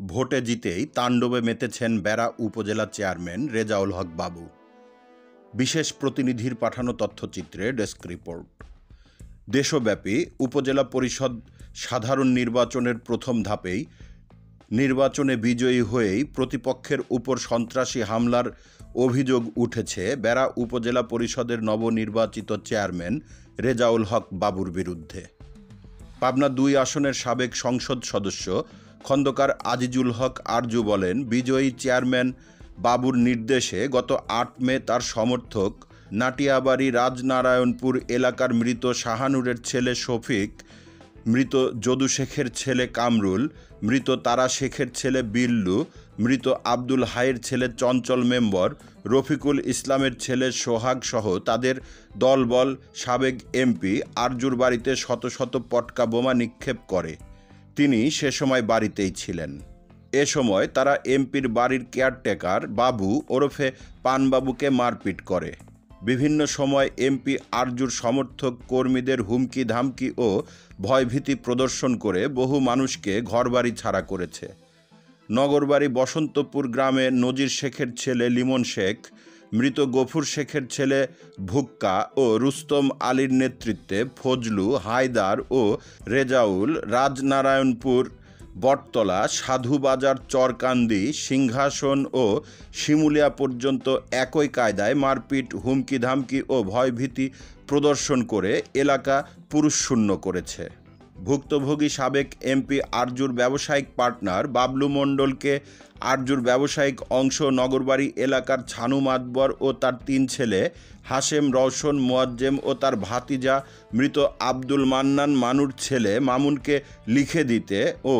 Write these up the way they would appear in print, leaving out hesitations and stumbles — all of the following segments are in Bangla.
ভোটে জিতেই তাণ্ডবে মেতেছেন বেড়া উপজেলা চেয়ারম্যান রেজাউল হক বাবু। বিশেষ প্রতিনিধির পাঠানো তথ্যচিত্রে ডেস্ক রিপোর্ট। দেশব্যাপী উপজেলা পরিষদ সাধারণ নির্বাচনের প্রথম ধাপেই নির্বাচনে বিজয়ী হয়েই প্রতিপক্ষের উপর সন্ত্রাসী হামলার অভিযোগ উঠেছে বেড়া উপজেলা পরিষদের নবনির্বাচিত চেয়ারম্যান রেজাউল হক বাবুর বিরুদ্ধে। পাবনা ২ আসনের সাবেক সংসদ সদস্য খন্দকার আজিজুল হক আরজু বলেন, বিজয়ী চেয়ারম্যান বাবুর নির্দেশে গত ৮ মে তার সমর্থক নাটিয়াবাড়ি রাজনারায়ণপুর এলাকার মৃত শাহানুরের ছেলে শফিক, মৃত যদু শেখের ছেলে কামরুল, মৃত তারা শেখের ছেলে বিল্লু, মৃত আব্দুল হাইয়ের ছেলে চঞ্চল মেম্বর, রফিকুল ইসলামের ছেলে সোহাগ সহ তাদের দলবল সাবেক এমপি আরজুর বাড়িতে শত শত পটকা বোমা নিক্ষেপ করে। তিনি সে সময় বাড়িতেই ছিলেন। এ সময় তারা এমপির বাড়ির কেয়ারটেকার বাবু ওরফে পানবাবুকে মারপিট করে। বিভিন্ন সময় এমপি আরজুর সমর্থক কর্মীদের হুমকি ধামকি ও ভয়ভীতি প্রদর্শন করে বহু মানুষকে ঘরবাড়ি ছাড়া করেছে। নগরবাড়ি বসন্তপুর গ্রামে নজির শেখের ছেলে লিমন শেখ, মৃত গফুর শেখের ছেলে ভুক্কা ও রুস্তম আলীর নেতৃত্বে ফজলু, হায়দার ও রেজাউল রাজনারায়ণপুর, বটতলা, সাধুবাজার, চরকান্দি, সিংহাসন ও শিমুলিয়া পর্যন্ত একই কায়দায় মারপিট, হুমকি ধামকি ও ভয়ভীতি প্রদর্শন করে এলাকা পুরুষশূন্য করেছে। ভুক্তভোগী সাবেক এমপি আরজুর ব্যবসায়িক পার্টনার বাবলু মণ্ডলকে আরজুর ব্যবসায়িক অংশ নগরবাড়ি এলাকার ছানু মাতবর ও তার ৩ ছেলে হাশেম, রওশন, মোয়াজ্জেম ও তার ভাতিজা মৃত আব্দুল মান্নান মানুর ছেলে মামুনকে লিখে দিতে ও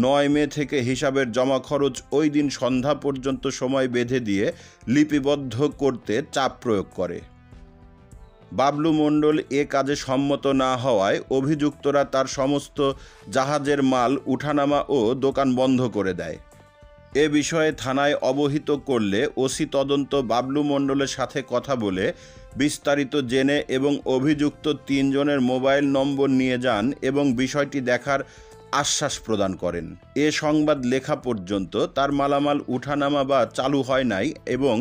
৯ মে থেকে হিসাবের জমা খরচ ওই দিন সন্ধ্যা পর্যন্ত সময় বেঁধে দিয়ে লিপিবদ্ধ করতে চাপ প্রয়োগ করে। বাবলু মণ্ডল এ কাজে সম্মত না হওয়ায় অভিযুক্তরা তার সমস্ত জাহাজের মাল উঠানামা ও দোকান বন্ধ করে দেয়। এ বিষয়ে থানায় অবহিত করলে ওসি তদন্ত বাবলু মণ্ডলের সাথে কথা বলে বিস্তারিত জেনে এবং অভিযুক্ত ৩ জনের মোবাইল নম্বর নিয়ে যান এবং বিষয়টি দেখার আশ্বাস প্রদান করেন। এ সংবাদ লেখা পর্যন্ত তার মালামাল উঠানামা বা চালু হয় নাই এবং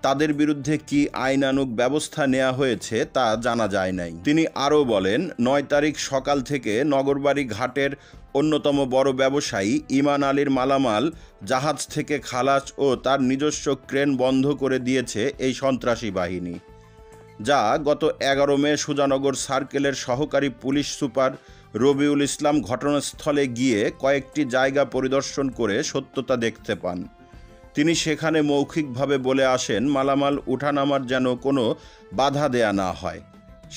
তাদের বিরুদ্ধে কি আইনানুগ ব্যবস্থা নেওয়া হয়েছে তা জানা যায় নাই। তিনি আরও বলেন, ৯ তারিখ সকাল থেকে নগরবাড়ি ঘাটের অন্যতম বড় ব্যবসায়ী ইমান আলীর মালামাল জাহাজ থেকে খালাস ও তার নিজস্ব ক্রেন বন্ধ করে দিয়েছে এই সন্ত্রাসী বাহিনী, যা গত ১১ মে সুজানগর সার্কেলের সহকারী পুলিশ সুপার রবিউল ইসলাম ঘটনাস্থলে গিয়ে কয়েকটি জায়গা পরিদর্শন করে সত্যতা দেখতে পান। তিনি সেখানে মৌখিকভাবে বলে আসেন, মালামাল উঠানামার যেন কোনো বাধা দেয়া না হয়।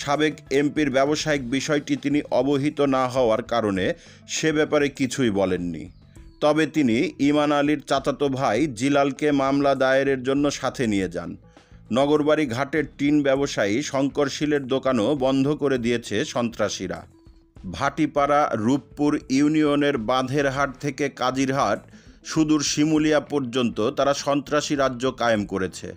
সাবেক এমপির ব্যবসায়িক বিষয়টি তিনি অবহিত না হওয়ার কারণে সে ব্যাপারে কিছুই বলেননি। তবে তিনি ইমান আলীর চাচাতো ভাই জিলালকে মামলা দায়েরের জন্য সাথে নিয়ে যান। নগরবাড়ি ঘাটের টিন ব্যবসায়ী শঙ্করশীলের দোকানও বন্ধ করে দিয়েছে সন্ত্রাসীরা। ভাটিপাড়া রূপপুর ইউনিয়নের বাঁধেরহাট থেকে কাজিরহাট সুদূর শিমুলিয়া পর্যন্ত তারা সন্ত্রাসী রাজ্য কায়েম করেছে।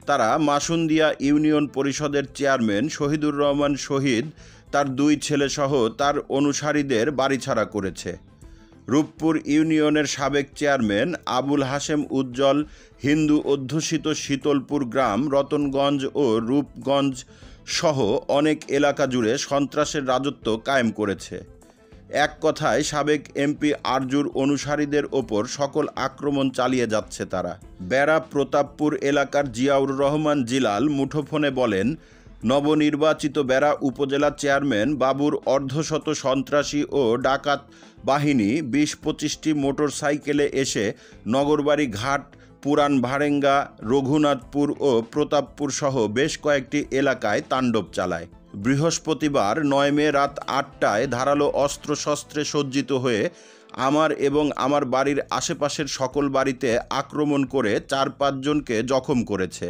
তারা মাসুন্দিয়া ইউনিয়ন পরিষদের চেয়ারম্যান শহীদুর রহমান শহীদ, তার 2 ছেলেসহ তার অনুসারীদের বাড়িছাড়া করেছে। রূপপুর ইউনিয়নের সাবেক চেয়ারম্যান আবুল হাশেম উজ্জ্বল হিন্দু অধ্যুষিত শীতলপুর গ্রাম, রতনগঞ্জ ও রূপগঞ্জ সহ অনেক এলাকা জুড়ে সন্ত্রাসের রাজত্ব কায়েম করেছে। এক কথায় সাবেক এমপি আরজুর অনুসারীদের ওপর সকল আক্রমণ চালিয়ে যাচ্ছে তারা। বেড়া প্রতাপপুর এলাকার জিয়াউর রহমান জিলাল মুঠোফোনে বলেন, নবনির্বাচিত বেড়া উপজেলা চেয়ারম্যান বাবুর অর্ধশত সন্ত্রাসী ও ডাকাত বাহিনী ২০-২৫টি মোটর সাইকেলে এসে নগরবাড়ি ঘাট, পুরান ভারেঙ্গা, রঘুনাথপুর ও প্রতাপপুর সহ বেশ কয়েকটি এলাকায় তাণ্ডব চালায়। বৃহস্পতিবার ৯ মে রাত ৮টায় ধারালো অস্ত্রশস্ত্রে সজ্জিত হয়ে আমার এবং আমার বাড়ির আশেপাশের সকল বাড়িতে আক্রমণ করে ৪-৫ জনকে জখম করেছে।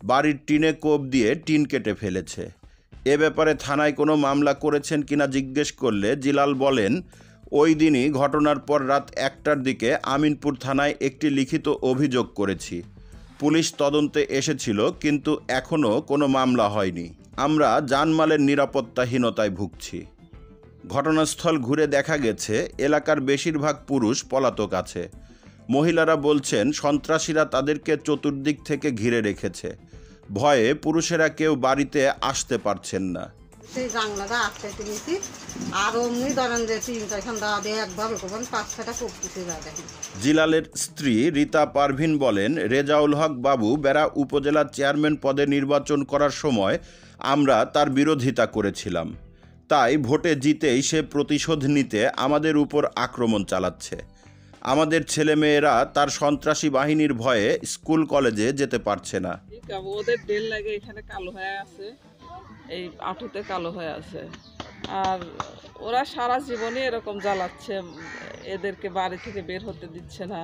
বাড়ির টিনে কোপ দিয়ে টিন কেটে ফেলেছে। এ ব্যাপারে থানায় কোনো মামলা করেছেন কিনা জিজ্ঞেস করলে জিলাল বলেন, ওই দিনই ঘটনার পর রাত ১টার দিকে আমিনপুর থানায় একটি লিখিত অভিযোগ করেছি। পুলিশ তদন্তে এসেছিল, কিন্তু এখনও কোনো মামলা হয়নি। আমরা জানমালের নিরাপত্তাহীনতায় ভুগছি। ঘটনাস্থল ঘুরে দেখা গেছে এলাকার বেশিরভাগ পুরুষ পলাতক আছে। মহিলারা বলছেন সন্ত্রাসীরা তাদেরকে চতুর্দিক থেকে ঘিরে রেখেছে। ভয়ে পুরুষেরা কেউ বাড়িতে আসতে পারছেন না। সেই জানলাটা আটকাইতে নিয়েছি আর অমনি ধরেন যে 3টা ঘন্টা দিয়ে একভাবে করবেন 5-6টা করতেছে যা দেখেন। জিলালের স্ত্রী রীতা পারভিন বলেন, রেজাউল হক বাবু বেড়া উপজেলার চেয়ারম্যান পদে নির্বাচন করার সময় আমরা তার বিরোধিতা করেছিলাম। তাই ভোটে জিতেই সে প্রতিশোধ নিতে আমাদের উপর আক্রমণ চালাচ্ছে। আমাদের ছেলেমেয়েরা তার সন্ত্রাসী বাহিনীর ভয়ে স্কুল কলেজে যেতে পারছে না। ওদের তেল লাগে এখানে কালো হয়ে আছে, এই আঁটুতে কালো হয়ে আছে। আর ওরা সারা জীবনই এরকম জ্বালাচ্ছে, এদেরকে বাড়ি থেকে বের হতে দিচ্ছে না,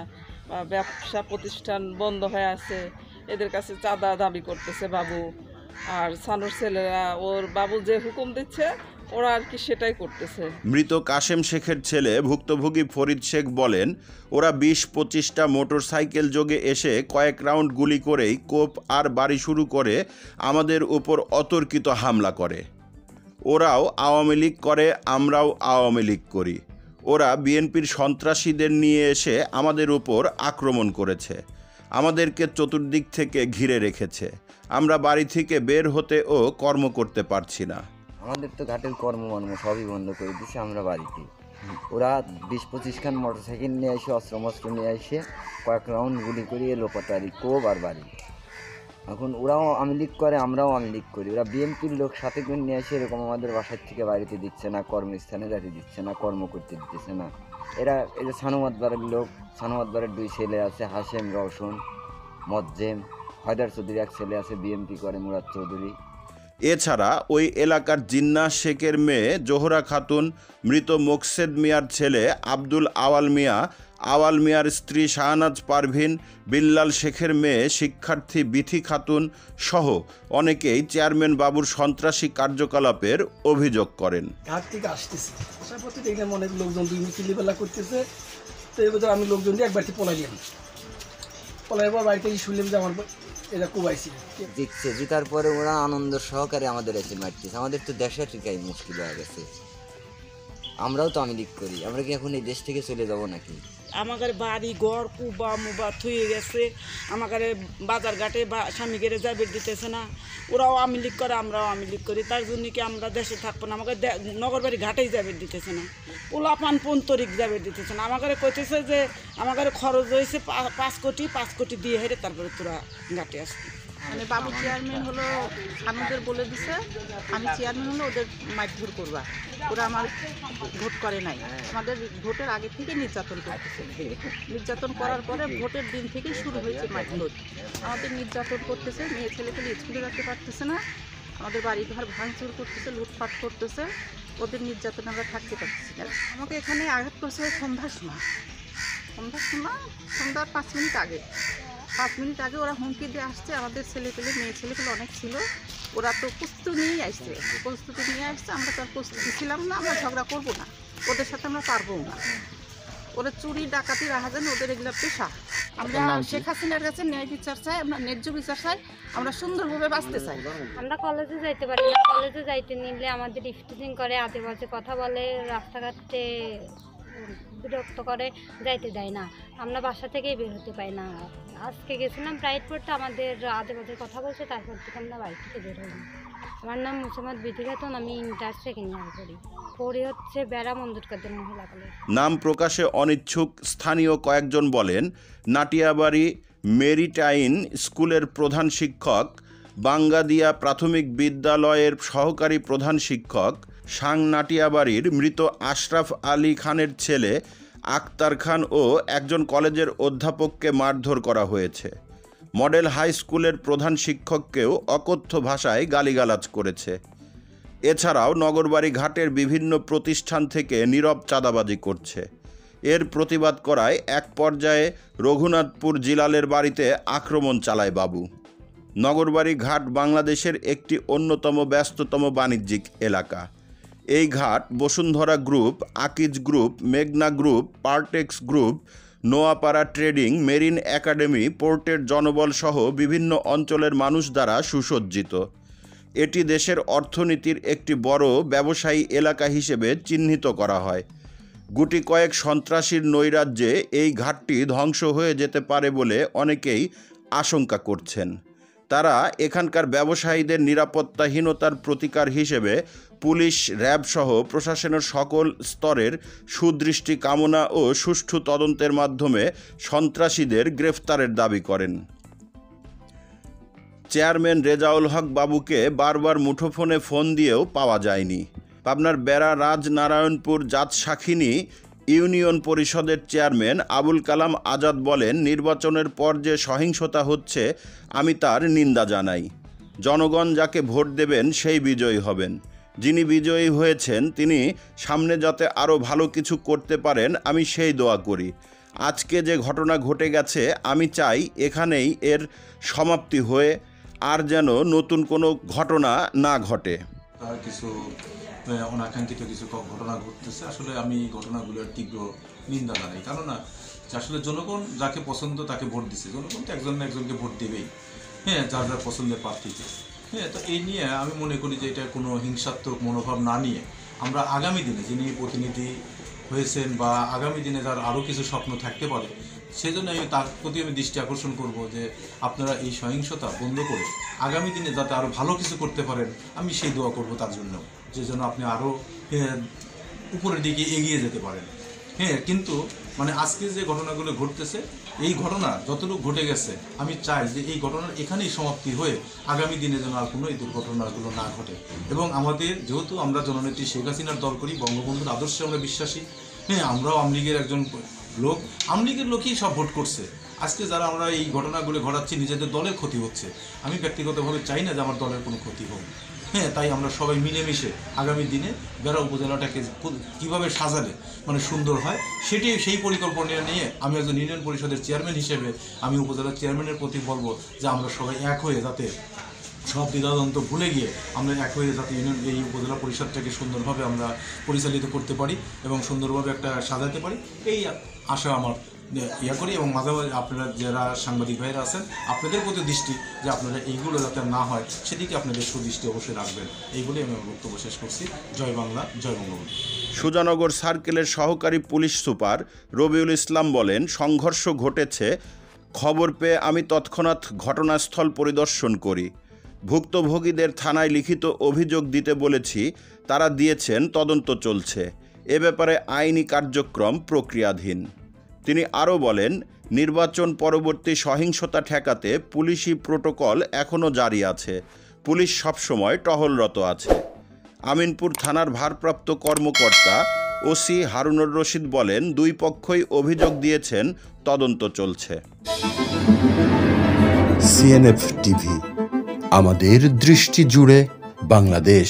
বা ব্যবসা প্রতিষ্ঠান বন্ধ হয়ে আছে, এদের কাছে চাঁদা দাবি করতেছে বাবু। আর সানুর ছেলেরা ওর বাবু যে হুকুম দিচ্ছে ওরা আর কি সেটাই করতেছে। মৃত কাশেম শেখের ছেলে ভুক্তভোগী ফরিদ শেখ বলেন, ওরা 20-25টা মোটর সাইকেল যোগে এসে কয়েক রাউন্ড গুলি করেই কোপ আর বাড়ি শুরু করে আমাদের উপর অতর্কিত হামলা করে। ওরাও আওয়ামী লীগ করে, আমরাও আওয়ামী লীগ করি। ওরা বিএনপির সন্ত্রাসীদের নিয়ে এসে আমাদের উপর আক্রমণ করেছে, আমাদেরকে চতুর্দিক থেকে ঘিরে রেখেছে। আমরা বাড়ি থেকে বের হতে ও কর্ম করতে পারছি না। আমাদের তো ঘাটের কর্মকর্ম সবই বন্ধ করে দিচ্ছে আমরা বাড়িতে। ওরা 20-25 খান মোটর সাইকেল নিয়ে এসে অস্ত্র নিয়ে এসে কয়েক রাউন্ড গুলি করিয়ে লোপাটারি কোব আর বাড়ি। এখন ওরাও আওয়ামী লীগ করে, আমরাও আওয়ামী লীগ করি। ওরা বিএনপির লোক সাথে করে নিয়ে এসে এরকম আমাদের বাসার থেকে বাড়িতে দিচ্ছে না, কর্মস্থানে যেতে দিচ্ছে না, কর্ম করতে দিচ্ছে না। এরা এই যে সানুমাতবারের লোক, সানুমাতবারের 2 ছেলে আছে, হাশেম, রওশন, মজ্জেম, হায়দার চৌধুরী এক ছেলে আছে, বিএনপি করে, মুরাদ চৌধুরী। এছাড়া ওই এলাকার জিন্নাহ শেখের মেয়ে জোহরা খাতুন, মৃত মোকসেদ মিয়ার ছেলে আব্দুল আওয়াল মিয়া, আওয়াল মিয়ার স্ত্রী শাহনাজ পারভিন, বিল্লাল শেখের মেয়ে শিক্ষার্থী বিথি খাতুন সহ অনেকেই চেয়ারম্যান বাবুর সন্ত্রাসী কার্যকলাপের অভিযোগ করেন। ঘাট থেকে আসতেছে, আসার পথে দেখলাম অনেক লোকজন 2 মিনিট চিল্লিপাল্লা করতেছে। তো এই বছর আমি লোকজন দিয়ে একবারটি পলাইলাম। পলাইবার পর বাড়িতে শুনলাম যে আমার এটা কুবাইছি। জিতছে, জিতার পরে ওরা আনন্দ সহকারে আমাদের এসে মারতেছে। আমাদের তো দেশে টিকাই মুশকিল হয়ে গেছে। আমরাও তো আওয়ামী লীগ করি, আমরা কি এখন এই দেশ থেকে চলে যাব নাকি? আমাদের বাড়ি ঘর কুবা মুবা থুয়ে গেছে, আমাদের বাজার ঘাটে স্বামীকে যাবে দিতেছে না। ওরাও আওয়ামী লীগ করে, আমরাও আওয়ামী লীগ করি। তার জন্য কি আমরা দেশে থাকবো না? আমাকে নগর বাড়ি ঘাটেই যাবে দিতেছে না, পোলাপান 15 যাবে দিতেছে না। আমাকে কইতেছে যে আমাদের খরচ হয়েছে 5 কোটি দিয়ে হেরে তারপরে তোরা ঘাটে আসবি। মানে বাবু চেয়ারম্যান হলো আমাদের বলে দিছে আমি চেয়ারম্যান হলো ওদের মারধর করবা। ওরা আমার ভোট করে নাই, আমাদের ভোটের আগে থেকে নির্যাতন করতেছে। নির্যাতন করার পরে ভোটের দিন থেকেই শুরু হয়েছে মারধর। আমাদের নির্যাতন করতেছে, মেয়ে ছেলেকে স্কুলে রাখতে পারতেছে না, আমাদের বাড়ি ঘর ভাঙচুর করতেছে, লুটপাট করতেছে। ওদের নির্যাতন আমরা থাকতে পারতেছি না। আমাকে এখানে আঘাত করছে সন্ধ্যার সময়, সন্ধ্যার 5 মিনিট আগে। 5 মিনিট আগে ওরা হুমকি দিয়ে আসছে। আমাদের ছেলেপেলে মেয়ে ছেলেপেলে অনেক ছিল, ওরা তো প্রস্তুতি নিয়ে আসছে। আমরা তার প্রস্তুতি ছিলাম না, আমরা ঝগড়া করবো না, ওদের সাথে আমরা পারবো না। ওরা চুরি ডাকাতি রাহাজান ওদের এগুলো পেশা। আমরা শেখ হাসিনার কাছে ন্যায় বিচার চাই, আমরা ন্যায্য বিচার চাই, আমরা সুন্দরভাবে বাঁচতে চাই। আমরা কলেজে যাইতে পারি না, কলেজে যাইতে নিলে আমাদের ইফটিজিং করে, আজেবাজে কথা বলে, রাস্তাঘাটে বিরক্ত করে, যাইতে দেয় না। আমরা বাসা থেকেই বের হতে পাই না। আজকে গেছিলাম প্রাইভেট পড়তে, আমাদের আজেবাজে কথা বলছে, তারপর থেকে আমরা বাড়ি থেকে বের হই। আমার নাম মুসাম্মদ বিথি খাতুন, আমি ইন্টার সেকেন্ড ইয়ার পড়ি হচ্ছে বেড়া মন্দুরকাদের মহিলা কলেজ। নাম প্রকাশে অনিচ্ছুক স্থানীয় কয়েকজন বলেন, নাটিয়াবাড়ি মেরিটাইন স্কুলের প্রধান শিক্ষক, বাঙ্গাদিয়া প্রাথমিক বিদ্যালয়ের সহকারী প্রধান শিক্ষক, সাং নাটিয়াবাড়ির মৃত আশরাফ আলী খানের ছেলে আক্তার খান ও একজন কলেজের অধ্যাপককে মারধর করা হয়েছে। মডেল হাই স্কুলের প্রধান শিক্ষককেও অকথ্য ভাষায় গালিগালাজ করেছে। এছাড়াও নগরবাড়ি ঘাটের বিভিন্ন প্রতিষ্ঠান থেকে নীরব চাঁদাবাজি করছে। এর প্রতিবাদ করায় এক পর্যায়ে রঘুনাথপুর জিলালের বাড়িতে আক্রমণ চালায় বাবু। নগরবাড়ি ঘাট বাংলাদেশের একটি অন্যতম ব্যস্ততম বাণিজ্যিক এলাকা। এই ঘাট বসুন্ধরা গ্রুপ, আকিজ গ্রুপ, মেঘনা group, Partex group, Noapara trading, marine academy, পোর্টের জনবল সহ বিভিন্ন অঞ্চলের মানুষ দ্বারা সুসজ্জিত। এটি দেশের অর্থনীতির একটি বড় ব্যবসায়ী এলাকা হিসেবে চিহ্নিত করা হয়। গুটি কয়েক সন্ত্রাসীর নৈরাজ্যে এই ঘাটটি ধ্বংস হয়ে যেতে পারে বলে অনেকেই আশঙ্কা করছেন। তারা এখানকার ব্যবসায়ীদের নিরাপত্তাহীনতার প্রতিকার হিসেবে পুলিশ, র্যাব সহ প্রশাসনের সকল স্তরের সুদৃষ্টি কামনা ও সুষ্ঠু তদন্তের মাধ্যমে সন্ত্রাসীদের গ্রেফতারের দাবি করেন। চেয়ারম্যান রেজাউল হক বাবুকে বারবার মুঠোফোনে ফোন দিয়েও পাওয়া যায়নি। পাবনার বেড়া রাজনারায়ণপুর জাতশাখিনী ইউনিয়ন পরিষদের চেয়ারম্যান আবুল কালাম আজাদ বলেন, নির্বাচনের পর যে সহিংসতা হচ্ছে আমি তার নিন্দা জানাই। জনগণ যাকে ভোট দেবেন সেই বিজয়ী হবেন। যিনি বিজয়ী হয়েছেন তিনি সামনে যাতে আরও ভালো কিছু করতে পারেন আমি সেই দোয়া করি। আজকে যে ঘটনা ঘটে গেছে আমি চাই এখানেই এর সমাপ্তি হয়ে আর যেন নতুন কোনো ঘটনা না ঘটে। কিছু অনাকাঙ্ক্ষিত কিছু ঘটনা ঘটতেছে, আসলে আমি এই ঘটনাগুলোর তীব্র নিন্দা জানাই। কেননা আসলে জনগণ যাকে পছন্দ তাকে ভোট দিচ্ছে, জনগণ তো একজন না একজনকে ভোট দেবেই, যার যার পছন্দের প্রার্থীকে। তো এই নিয়ে আমি মনে করি যে এটা কোনো হিংসাত্মক মনোভাব না নিয়ে আমরা আগামী দিনে যিনি প্রতিনিধি হয়েছেন বা আগামী দিনে যার আরও কিছু স্বপ্ন থাকতে পারে, সেজন্য আমি তার প্রতি আমি দৃষ্টি আকর্ষণ করব যে আপনারা এই সহিংসতা বন্ধ করে আগামী দিনে যাতে আরও ভালো কিছু করতে পারেন আমি সেই দোয়া করব তার জন্য, যে জন্য আপনি আরও উপরের দিকে এগিয়ে যেতে পারেন। কিন্তু মানে আজকে যে ঘটনাগুলো ঘটতেছে, এই ঘটনা যতটুকু ঘটে গেছে আমি চাই যে এই ঘটনার এখানেই সমাপ্তি হয়ে আগামী দিনে যেন আর কোনো এই দুর্ঘটনাগুলো না ঘটে। এবং আমাদের যেহেতু আমরা জননেত্রী শেখ হাসিনার দল করি, বঙ্গবন্ধুর আদর্শে আমরা বিশ্বাসী, আমরাও আওয়ামী লীগের একজন লোক, আওয়ামী লীগের লোকই সব ভোট করছে। আজকে যারা আমরা এই ঘটনাগুলো ঘটাচ্ছি নিজেদের দলের ক্ষতি হচ্ছে, আমি ব্যক্তিগতভাবে চাই না যে আমার দলের কোনো ক্ষতি হোক। তাই আমরা সবাই মিলেমিশে আগামী দিনে বেড়া উপজেলাটাকে কীভাবে সাজালে মানে সুন্দর হয় সেই পরিকল্পনা নিয়ে আমি একজন ইউনিয়ন পরিষদের চেয়ারম্যান হিসেবে আমি উপজেলার চেয়ারম্যানের প্রতি বলবো যে আমরা সবাই এক হয়ে যাতে সব দ্বিধাদ্বন্দ্ব ভুলে গিয়ে আমরা এক হয়ে যাতে এই উপজেলা পরিষদটাকে সুন্দরভাবে আমরা পরিচালিত করতে পারি এবং সুন্দরভাবে একটা সাজাতে পারি, এই আশা আমার করি। এবং মাঝে মাঝে আপনারা যারা সাংবাদিক ভাইরা আছেন আপনাদের প্রতি দৃষ্টি যে আপনারা এইগুলো যাতে না হয় সেদিকে আপনাদের সুদৃষ্টি অবশ্যই রাখবেন, এইগুলি আমি আমার বক্তব্য শেষ করছি। জয় বাংলা, জয় বঙ্গবন্ধু। সুজানগর সার্কেলের সহকারী পুলিশ সুপার রবিউল ইসলাম বলেন, সংঘর্ষ ঘটেছে, খবর পেয়ে আমি তৎক্ষণাৎ ঘটনাস্থল পরিদর্শন করি। ভুক্তভোগীদের থানায় লিখিত অভিযোগ দিতে বলেছি, তারা দিয়েছেন, তদন্ত চলছে। এ ব্যাপারে আইনি কার্যক্রম প্রক্রিয়াধীন। তিনি আরও বলেন, নির্বাচন পরবর্তী সহিংসতা ঠেকাতে পুলিশি প্রোটোকল এখনও জারি আছে, পুলিশ সবসময় টহলরত আছে। আমিনপুর থানার ভারপ্রাপ্ত কর্মকর্তা ওসি হারুনুর রশিদ বলেন, দুই পক্ষই অভিযোগ দিয়েছেন, তদন্ত চলছে। সিএনএফ টিভি, আমাদের দৃষ্টি জুড়ে বাংলাদেশ।